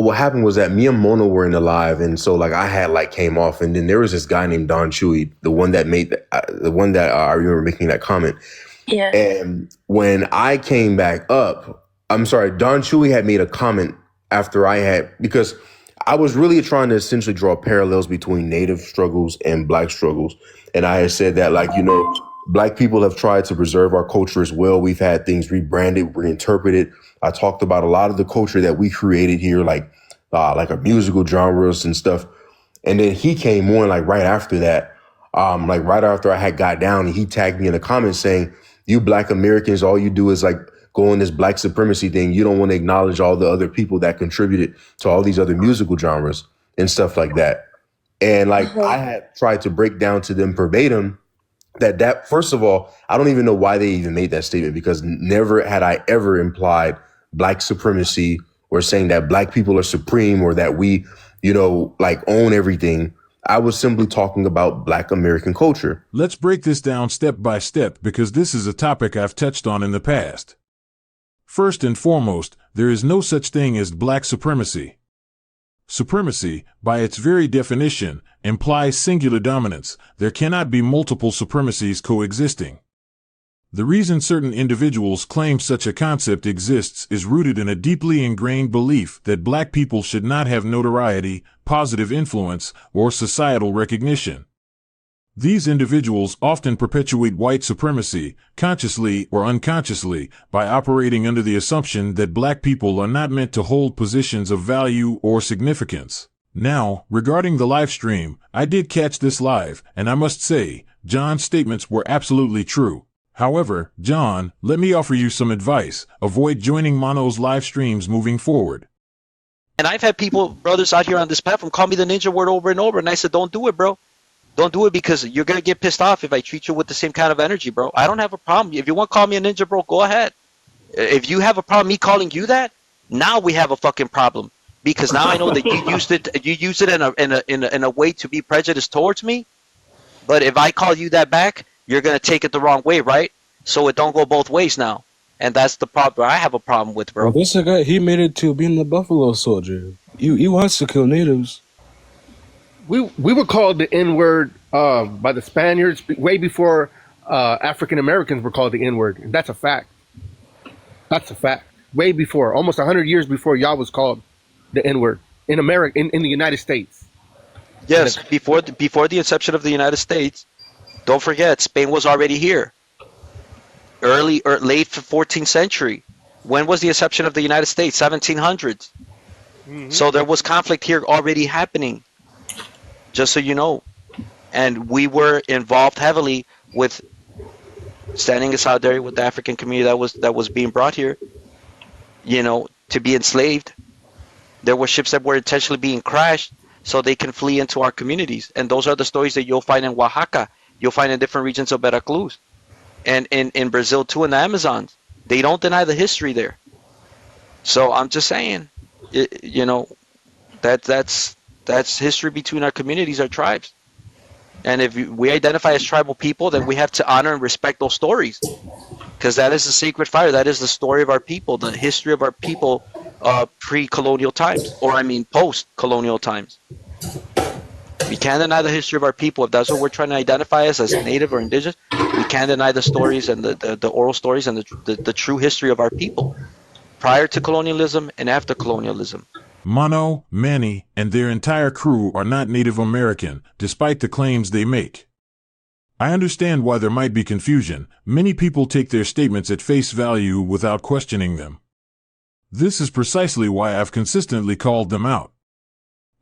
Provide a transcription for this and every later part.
what happened was that me and Mona were in the live, and so like I had like came off, and then there was this guy named Don Chewy, the one that made the one that I remember making that comment. Yeah. And when I came back up, I'm sorry, Don Chewy had made a comment after I had, because I was really trying to essentially draw parallels between Native struggles and Black struggles. And I had said that, like, you know, Black people have tried to preserve our culture as well. We've had things rebranded, reinterpreted. I talked about a lot of the culture that we created here, like our musical genres and stuff. And then he came on like right after that, like right after I had got down, and he tagged me in the comments saying, "You Black Americans, all you do is like go on this Black supremacy thing. You don't want to acknowledge all the other people that contributed to all these other musical genres and stuff like that." And like I had tried to break down to them verbatim that first of all, I don't even know why they even made that statement, because never had I ever implied Black supremacy or saying that Black people are supreme or that we, you know, like own everything. I was simply talking about Black American culture. Let's break this down step by step, because this is a topic I've touched on in the past. First and foremost, there is no such thing as Black supremacy. Supremacy, by its very definition, implies singular dominance. There cannot be multiple supremacies coexisting. The reason certain individuals claim such a concept exists is rooted in a deeply ingrained belief that Black people should not have notoriety, positive influence, or societal recognition. These individuals often perpetuate white supremacy, consciously or unconsciously, by operating under the assumption that Black people are not meant to hold positions of value or significance. Now, regarding the live stream, I did catch this live, and I must say, John's statements were absolutely true. However, John, let me offer you some advice. Avoid joining Mono's live streams moving forward. And I've had people, brothers out here on this platform, call me the ninja word over and over, and I said, don't do it, bro. Don't do it, because you're going to get pissed off if I treat you with the same kind of energy, bro. I don't have a problem. If you want to call me a ninja, bro, go ahead. If you have a problem me calling you that, now we have a fucking problem. Because now I know that you used it in a way to be prejudiced towards me. But if I call you that back, you're going to take it the wrong way, right? So it don't go both ways now. And that's the problem I have a problem with, bro. Well, this guy, he made it to being the Buffalo Soldier. He wants to kill natives. We were called the N-word by the Spaniards way before African Americans were called the N-word. That's a fact. That's a fact. Way before, almost 100 years before y'all was called the N-word in America, in the United States. Yes, before the inception of the United States. Don't forget, Spain was already here. Early or late 14th century. When was the inception of the United States? 1700s. Mm-hmm. So there was conflict here already happening. Just so you know. And we were involved heavily with standing in solidarity with the African community that was being brought here, you know, to be enslaved. There were ships that were intentionally being crashed so they can flee into our communities. And those are the stories that you'll find in Oaxaca. You'll find in different regions of Veracruz. And in Brazil too, in the Amazons. They don't deny the history there. So I'm just saying, you know, that's history between our communities, our tribes. And if we identify as tribal people, then we have to honor and respect those stories, because that is the sacred fire. That is the story of our people, the history of our people, pre-colonial times, or I mean post-colonial times. We can't deny the history of our people. If that's what we're trying to identify as native or indigenous, we can't deny the stories and the oral stories and the true history of our people, prior to colonialism and after colonialism. Mono, Manny, and their entire crew are not Native American, despite the claims they make. I understand why there might be confusion. Many people take their statements at face value without questioning them. This is precisely why I've consistently called them out.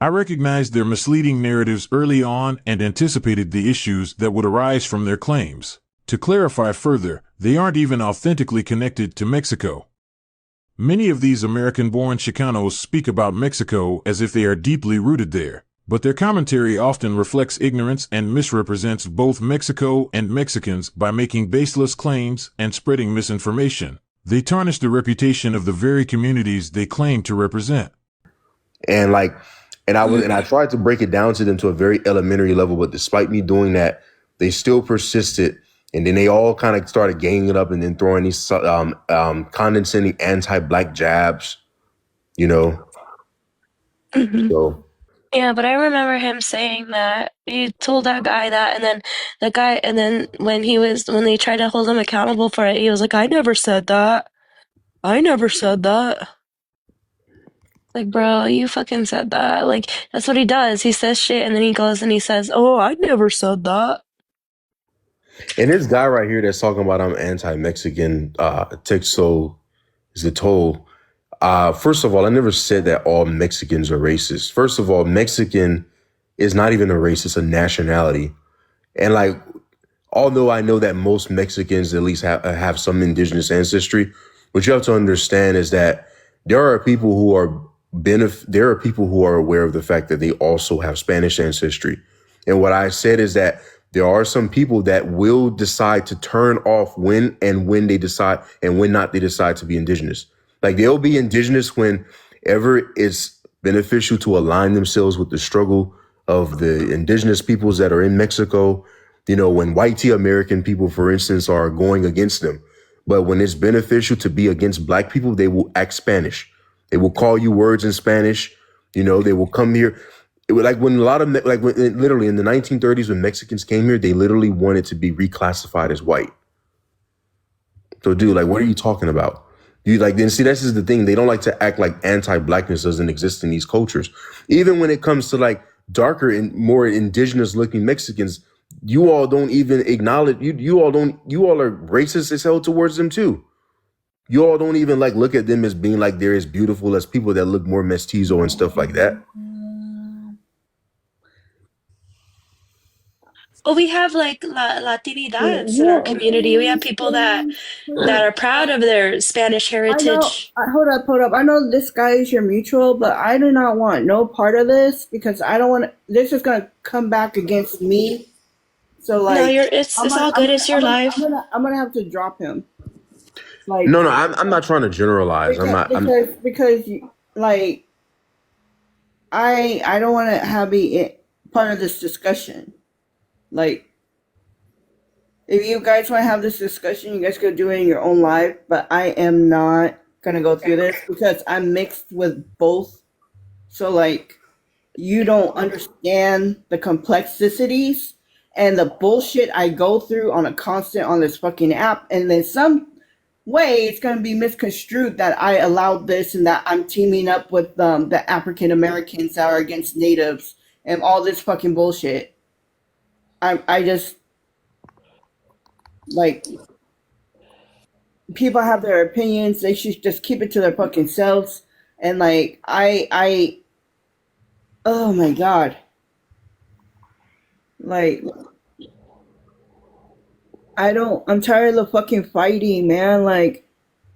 I recognized their misleading narratives early on and anticipated the issues that would arise from their claims. To clarify further, they aren't even authentically connected to Mexico. Many of these American-born Chicanos speak about Mexico as if they are deeply rooted there, but their commentary often reflects ignorance and misrepresents both Mexico and Mexicans by making baseless claims and spreading misinformation. They tarnish the reputation of the very communities they claim to represent. And I tried to break it down to them to a very elementary level, but despite me doing that, they still persisted. And then they all kind of started ganging it up and then throwing these condescending anti-Black jabs, you know. Mhm. So, Yeah, but I remember him saying that he told that guy that, and then when they tried to hold him accountable for it, he was like, "I never said that. I never said that." Like, bro, you fucking said that. Like, that's what he does. He says shit, and then he goes and he says, "Oh, I never said that." and this guy right here that's talking about I'm anti-Mexican, Texo is it told. First of all, I never said that all Mexicans are racist. First of all, Mexican is not even a race; it's a nationality. And like, although I know that most Mexicans at least have some indigenous ancestry, what you have to understand is that there are people who are there are people who are aware of the fact that they also have Spanish ancestry. And what I said is that there are some people that will decide to turn off when they decide and when not they decide to be indigenous. Like they'll be indigenous whenever it's beneficial to align themselves with the struggle of the indigenous peoples that are in Mexico. You know, when white American people, for instance, are going against them. But when it's beneficial to be against black people, they will act Spanish. They will call you words in Spanish. You know, they will come here. It was like when a lot of literally in the 1930s when Mexicans came here, they literally wanted to be reclassified as white. So, dude, like, what are you talking about? You like then see this is the thing. They don't like to act like anti-blackness doesn't exist in these cultures. Even when it comes to like darker and more indigenous looking Mexicans, you all don't even acknowledge you all are racist as hell towards them too. You all don't even like look at them as being like they're as beautiful as people that look more mestizo and stuff like that. Well, we have like Latinidades in our community. We have people that are proud of their Spanish I know. heritage. Hold up. I know this guy is your mutual, but I do not want no part of this because I don't want. This is gonna come back against me. So No, like, it's all good. It's your life. I'm gonna have to drop him. Like, No, I'm not trying to generalize. I'm not. I'm because like I don't want to have be part of this discussion. Like, if you guys want to have this discussion, you guys could do it in your own life. But I am not gonna go through this because I'm mixed with both. So like, you don't understand the complexities and the bullshit I go through on a constant on this fucking app, and then some way it's going to be misconstrued that I allowed this and that I'm teaming up with the African Americans that are against natives and all this fucking bullshit. I just like people have their opinions. They should just keep it to their fucking selves. And like oh my god, like I'm tired of the fucking fighting, man. Like,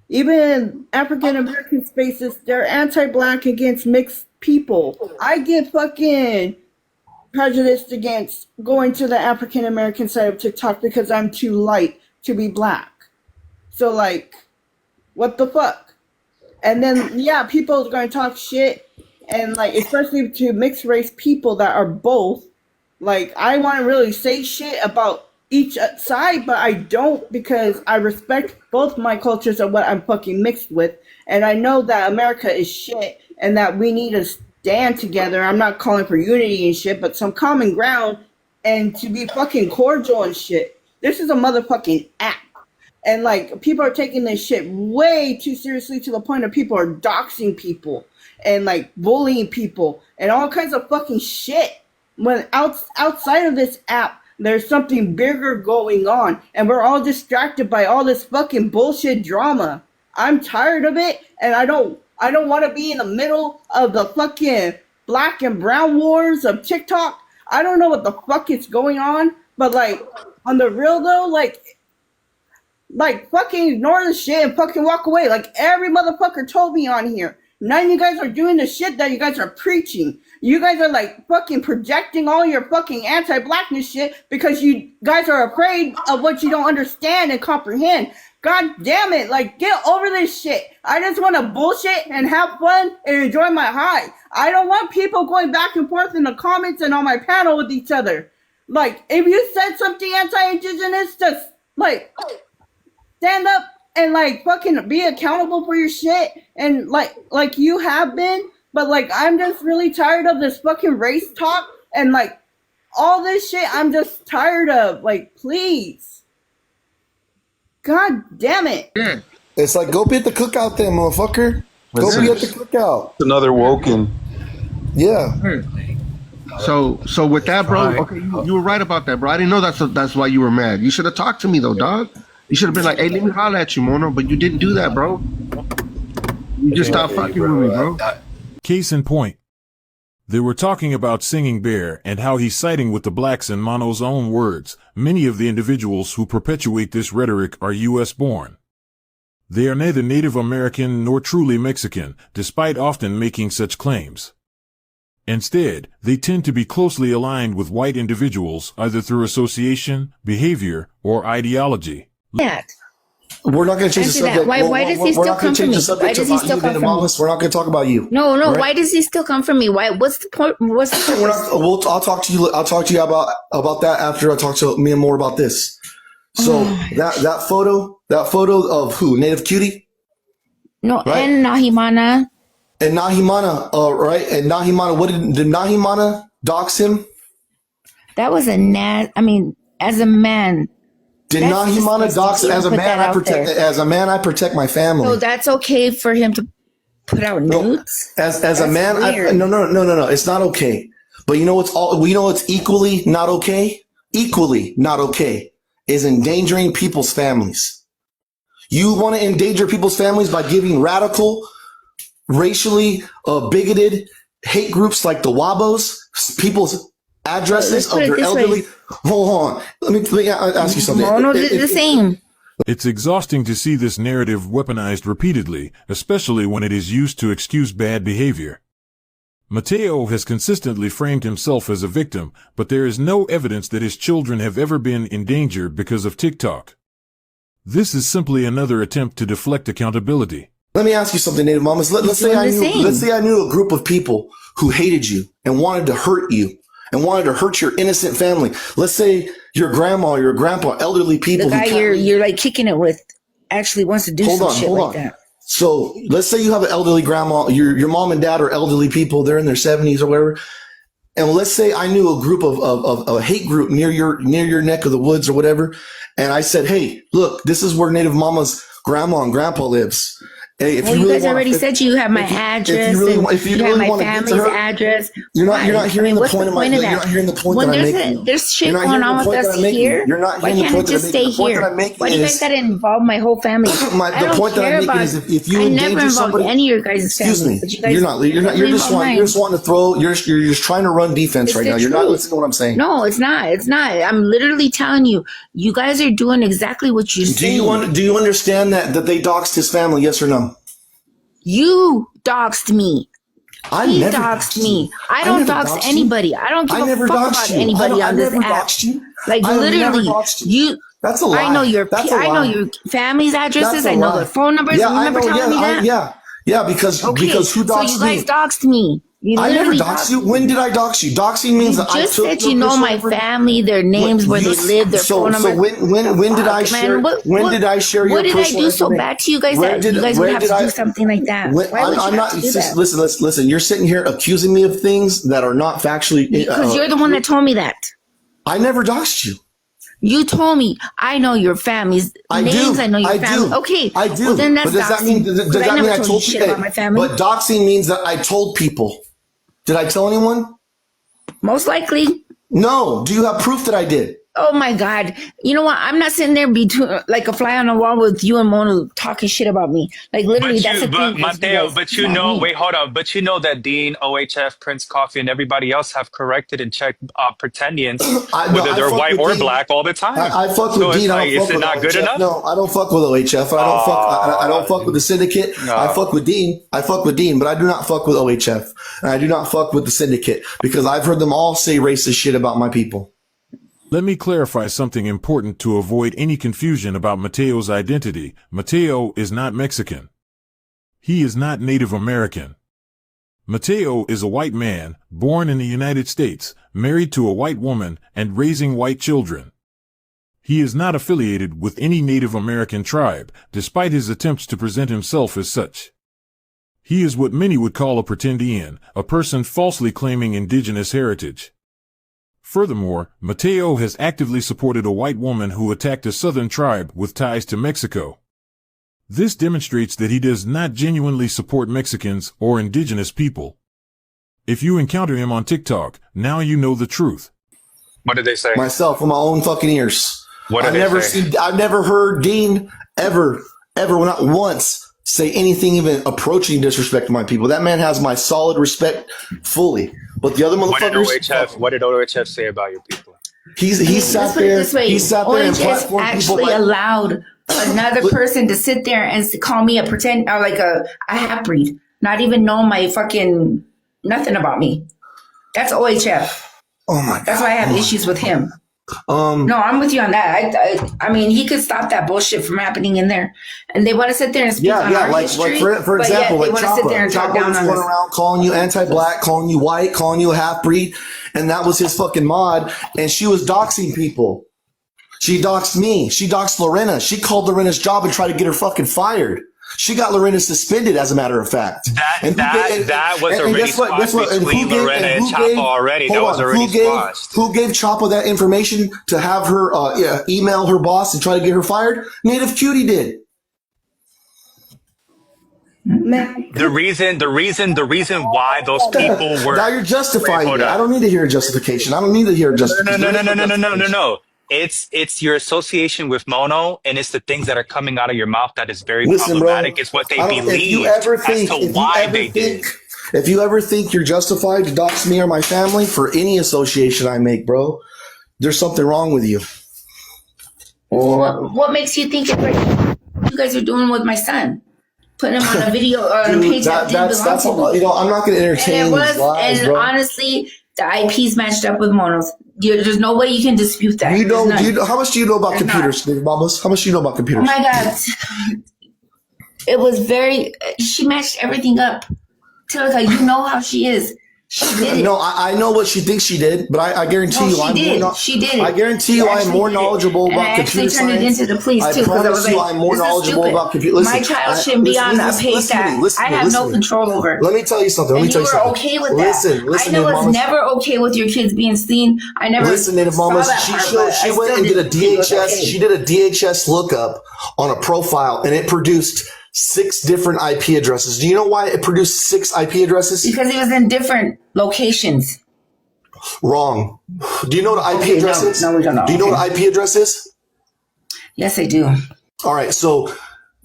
even African American spaces, they're anti-black against mixed people. I get fucking prejudiced against going to the African American side of TikTok because I'm too light to be black. So like, what the fuck? And then yeah, people are going to talk shit, and like especially to mixed race people that are both. Like, I want to really say shit about each side, but I don't because I respect both my cultures and what I'm fucking mixed with. And I know that America is shit and that we need to stand together. I'm not calling for unity and shit, but some common ground and to be fucking cordial and shit. This is a motherfucking app. And like, people are taking this shit way too seriously to the point of people are doxing people and like bullying people and all kinds of fucking shit. When outside of this app, there's something bigger going on, and we're all distracted by all this fucking bullshit drama. I'm tired of it, and I don't want to be in the middle of the fucking black and brown wars of TikTok. I don't know what the fuck is going on, but like, on the real though, like fucking ignore the shit and fucking walk away. Like every motherfucker told me on here. None of you guys are doing the shit that you guys are preaching. You guys are like fucking projecting all your fucking anti-blackness shit because you guys are afraid of what you don't understand and comprehend. God damn it, like get over this shit. I just want to bullshit and have fun and enjoy my high. I don't want people going back and forth in the comments and on my panel with each other. Like, if you said something anti-indigenous, just like stand up and like fucking be accountable for your shit and like you have been. But like, I'm just really tired of this fucking race talk and like all this shit. I'm just tired of. Like, please, god damn it. It's like, go be at the cookout then, motherfucker. Go be at the cookout. Another woken. Yeah. So with that, bro. Okay, you were right about that, bro. I didn't know that's why you were mad. You should have talked to me though, dog. You should have been like, hey, let me holler at you, Mono. But you didn't do that, bro. You just stopped fucking with me, bro. Case in point. They were talking about Singing Bear and how he's siding with the blacks in Mono's own words. Many of the individuals who perpetuate this rhetoric are U.S. born. They are neither Native American nor truly Mexican, despite often making such claims. Instead, they tend to be closely aligned with white individuals, either through association, behavior, or ideology. That. We're not going to change the subject. Why does he still come from me? Why does he still come from me? We're not going to talk about you. No. Right? Why does he still come from me? Why? What's the point? What's the purpose? I'll talk to you. I'll talk to you about that after I talk to me more about this. So that photo of who? Native Cutie? No, right? And Nahimana. And Nahimana, right? And Nahimana, did Nahimana dox him? That was as a man. Did Nahimana dox as a man? I protect my family. So that's okay for him to put out nudes. As a man, no. It's not okay. But you know what's equally not okay? Equally not okay is endangering people's families. You want to endanger people's families by giving radical, racially bigoted hate groups like the Wabos people's addresses of their elderly. Hold on. Let me ask you something. Mono did the same. It's exhausting to see this narrative weaponized repeatedly, especially when it is used to excuse bad behavior. Mateo has consistently framed himself as a victim, but there is no evidence that his children have ever been in danger because of TikTok. This is simply another attempt to deflect accountability. Let me ask you something, Native Mamas. Let's say I knew a group of people who hated you and wanted to hurt you and wanted to hurt your innocent family. Let's say your grandma, your grandpa, elderly people. The guy you're like kicking it with actually wants to do some shit like that. So let's say you have an elderly grandma, your mom and dad are elderly people. They're in their 70s or whatever. And let's say I knew a group of a hate group near your neck of the woods or whatever. And I said, hey, look, this is where Native Mama's grandma and grandpa lives. Hey, if you guys already said you have my address. If you really have my family's address. You're not hearing the point of that. You're not hearing the point that I'm making. There's shit going on with us here. You're not hearing the point that I'm making. The point that I'm making is. Why do you guys gotta involve my whole family? The point that I'm making is if you endanger somebody. Any of your guys' family. Excuse me. You're not. You're just wanting to throw. You're just trying to run defense right now. You're not listening to what I'm saying. No, it's not. It's not. I'm literally telling you. You guys are doing exactly what you're saying. Do you understand that they doxed his family? Yes or no? You doxed me. He doxed me. I don't dox anybody. I don't give a fuck about anybody on this app. Like literally, you. That's a lie. I know your family's addresses. I know their phone numbers. You remember telling me that? Yeah, because who doxed me? So you guys doxed me. I never doxed you. When did I dox you? Doxing means that I took your said you know my family, their names, where they live, their phone numbers. So when did I share? When did I share your personal information? What did I do so bad to you guys that you guys would have to do something like that? Why would you have to do that? Listen. You're sitting here accusing me of things that are not factually. Because you're the one that told me that. I never doxed you. You told me I know your family's names. I know your family. Okay, I do. Well, then that's but does that mean I told you shit about my family? But doxing means that I told people. Did I tell anyone? Most likely. No. Do you have proof that I did? Oh my God. You know what? I'm not sitting there like a fly on the wall with you and Mona talking shit about me. Like literally, that's the thing. Mateo, wait, hold on. But you know that Dean, OHF, Prince Coffee, and everybody else have corrected and checked pretendians, whether they're white or black, all the time. I fuck with Dean. Is it not good enough? No, I don't fuck with OHF. I don't fuck with the syndicate. No. I fuck with Dean. But I do not fuck with OHF. And I do not fuck with the syndicate because I've heard them all say racist shit about my people. Let me clarify something important to avoid any confusion about Mateo's identity. Mateo is not Mexican. He is not Native American. Mateo is a white man, born in the United States, married to a white woman, and raising white children. He is not affiliated with any Native American tribe, despite his attempts to present himself as such. He is what many would call a pretendian, a person falsely claiming indigenous heritage. Furthermore, Mateo has actively supported a white woman who attacked a southern tribe with ties to Mexico. This demonstrates that he does not genuinely support Mexicans or indigenous people. If you encounter him on TikTok, now you know the truth. What did they say? Myself, with my own fucking ears. What did they say? I've never heard Dean ever, not once, say anything even approaching disrespect to my people. That man has my solid respect fully. But the other motherfuckers. What did OHF say about your people? He sat there and platformed actually people allowed another person to sit there and call me a pretend or like a half-breed, not even know my fucking nothing about me. That's OHF. Oh my God. That's why I have issues with him. No, I'm with you on that. I mean, he could stop that bullshit from happening in there, and they want to sit there and speak on our history. For example, they want to sit there and talk down on us. Around calling you anti-black, calling you white, calling you a half-breed, and that was his fucking mod. And she was doxing people. She doxed me. She doxed Lorena. She called Lorena's job and tried to get her fucking fired. She got Lorena suspended, as a matter of fact. That was already squashed between Lorena and Chapa already. That was already squashed. Who gave Chapa that information to have her email her boss and try to get her fired? Native Cutie did. The reason why those people were. Now you're justifying it. I don't need to hear a justification. I don't need to hear a justification. No. It's your association with Mono, and it's the things that are coming out of your mouth that is very problematic. It's what they believe as to why they did. If you ever think you're justified to dox me or my family for any association I make, bro, there's something wrong with you. What makes you think it's like you guys are doing with my son? Putting him on a video or on a page that didn't belong to me. I'm not going to entertain these lies, bro. Honestly, the IP's matched up with Mono's. There's no way you can dispute that. How much do you know about computers, Mamas? How much do you know about computers? Oh my God. It was she matched everything up. Terica, you know how she is. She did it. No, I know what she thinks she did, but I guarantee she did. I guarantee you I'm more knowledgeable about computer science. I actually turned it into the police too, because I was like, I'm more knowledgeable about computer. Listen, my child shouldn't be on a page that I have no control over. Let me tell you something. You were okay with that. I know it's never okay with your kids being seen. I never listen, Native Mamas. She went and did a DHS. She did a DHS lookup on a profile, and it produced 6 different IP addresses. Do you know why it produced 6 IP addresses? Because it was in different locations. Wrong. Do you know what IP address is? No, we don't know. Do you know what IP address is? Yes, I do. All right. So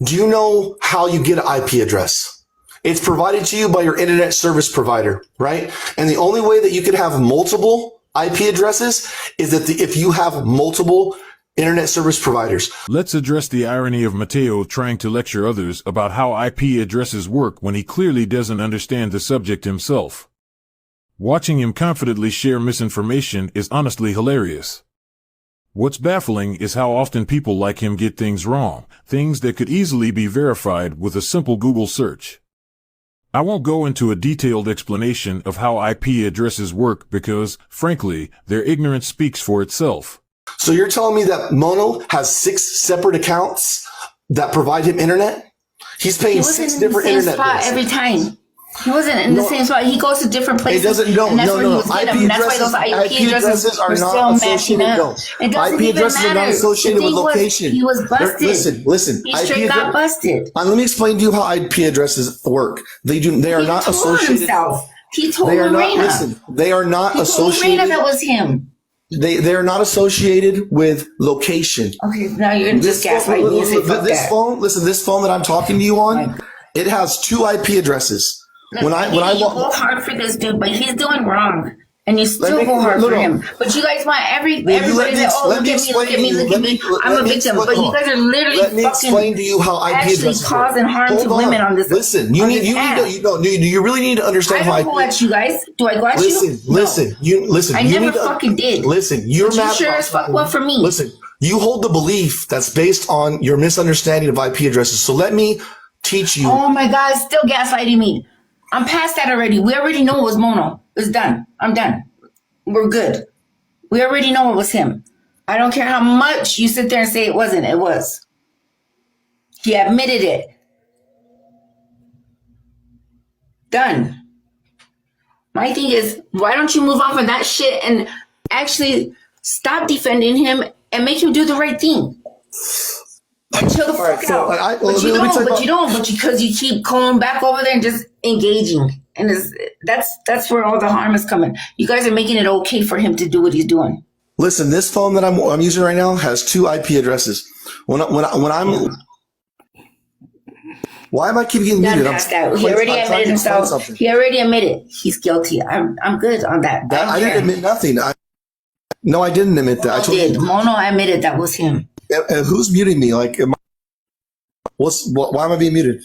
do you know how you get an IP address? It's provided to you by your internet service provider, right? And the only way that you can have multiple IP addresses is that if you have multiple internet service providers. Let's address the irony of Mateo trying to lecture others about how IP addresses work when he clearly doesn't understand the subject himself. Watching him confidently share misinformation is honestly hilarious. What's baffling is how often people like him get things wrong, things that could easily be verified with a simple Google search. I won't go into a detailed explanation of how IP addresses work because, frankly, their ignorance speaks for itself. So you're telling me that Mono has 6 separate accounts that provide him internet? He's paying 6 different internet bills every time. He wasn't in the same spot. He goes to different places. It doesn't. No. That's why those IP addresses are not associated. No. IP addresses are not associated with location. He was busted. Listen. He straight got busted. Let me explain to you how IP addresses work. They are not associated. He told Lorena. Listen, they are not associated. He told Lorena that was him. They are not associated with location. Okay, now you're just gaslighting me and say fuck that. This phone that I'm talking to you on, it has 2 IP addresses. You go hard for this dude, but he's doing wrong. And you still go hard for him. But you guys want everybody to, look at me. I'm a victim. But you guys are literally actually causing harm to women on this. Listen, do you really need to understand how I don't go at you guys. Do I go at you? Listen. I never fucking did. Listen, you're mad. You sure as fuck what for me. Listen, you hold the belief that's based on your misunderstanding of IP addresses. So let me teach you. Oh my God, still gaslighting me. I'm past that already. We already know it was Mono. It's done. I'm done. We're good. We already know it was him. I don't care how much you sit there and say it wasn't. It was. He admitted it. Done. My thing is, why don't you move on from that shit and actually stop defending him and make him do the right thing? And chill the fuck out. But you don't because you keep going back over there and just engaging. And that's where all the harm is coming. You guys are making it okay for him to do what he's doing. Listen, this phone that I'm using right now has 2 IP addresses. When I'm why am I keep getting muted? He already admitted himself. He already admitted he's guilty. I'm good on that. I didn't admit nothing. No, I didn't admit that. I told you. Mono admitted that was him. Who's muting me? Like, why am I being muted?